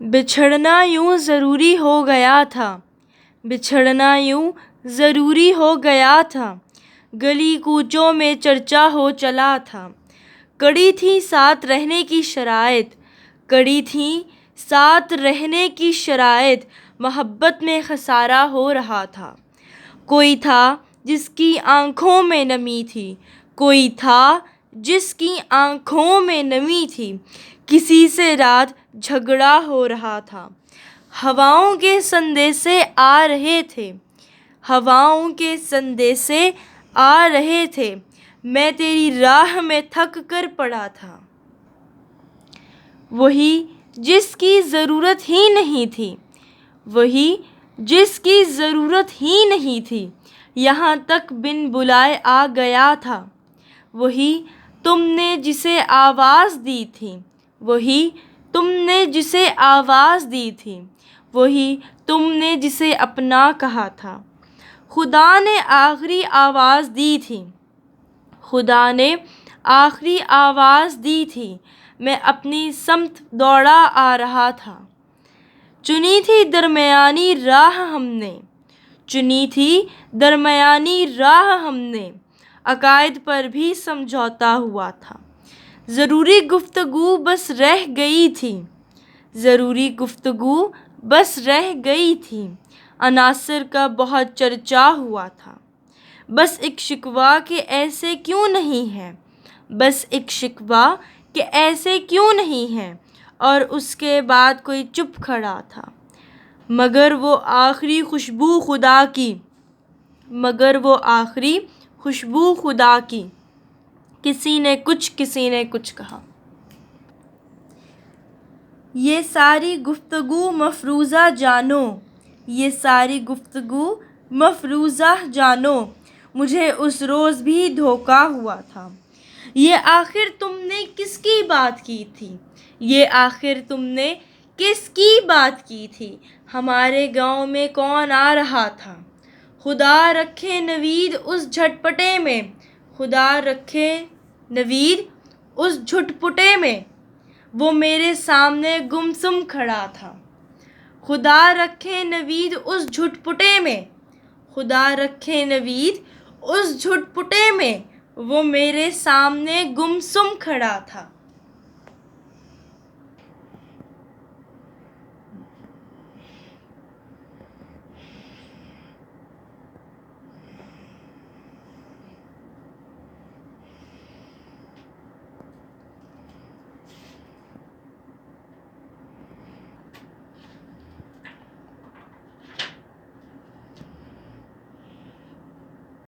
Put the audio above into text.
بچھڑنا یوں ضروری ہو گیا تھا، بچھڑنا یوں ضروری ہو گیا تھا، گلی کوچوں میں چرچا ہو چلا تھا۔ کڑی تھی ساتھ رہنے کی شرائط، کڑی تھی ساتھ رہنے کی شرائط، محبت میں خسارہ ہو رہا تھا۔ کوئی تھا جس کی آنکھوں میں نمی تھی، کوئی تھا جس کی آنکھوں میں نمی تھی، کسی سے رات جھگڑا ہو رہا تھا۔ ہواؤں کے سندیسے آ رہے تھے، ہواؤں کے سندیسے آ رہے تھے، میں تیری راہ میں تھک کر پڑا تھا۔ وہی جس کی ضرورت ہی نہیں تھی، وہی جس کی ضرورت ہی نہیں تھی، یہاں تک بن بلائے آ گیا تھا۔ وہی تم نے جسے آواز دی تھی، وہی تم نے جسے آواز دی تھی، وہی تم نے جسے اپنا کہا تھا۔ خدا نے آخری آواز دی تھی، خدا نے آخری آواز دی تھی، میں اپنی سمت دوڑا آ رہا تھا۔ چنی تھی درمیانی راہ ہم نے، چنی تھی درمیانی راہ ہم نے، عقائد پر بھی سمجھوتا ہوا تھا۔ ضروری گفتگو بس رہ گئی تھی، ضروری گفتگو بس رہ گئی تھی، عناصر کا بہت چرچا ہوا تھا۔ بس ایک شکوہ کہ ایسے کیوں نہیں ہے، بس ایک شکوہ کہ ایسے کیوں نہیں ہے، اور اس کے بعد کوئی چپ کھڑا تھا۔ مگر وہ آخری خوشبو خدا کی، مگر وہ آخری خوشبو خدا کی، کسی نے کچھ کہا۔ یہ ساری گفتگو مفروضہ جانو، یہ ساری گفتگو مفروضہ جانو، مجھے اس روز بھی دھوکا ہوا تھا۔ یہ آخر تم نے کس کی بات کی تھی، یہ آخر تم نے کس کی بات کی تھی، ہمارے گاؤں میں کون آ رہا تھا۔ خدا رکھے نوید اس جھٹپٹے میں، خدا رکھے نوید اس جھٹپٹے میں، وہ میرے سامنے گمسم کھڑا تھا۔ خدا رکھے نوید اس جھٹپٹے میں، خدا رکھے نوید اس جھٹپٹے میں، وہ میرے سامنے گمسم کھڑا تھا۔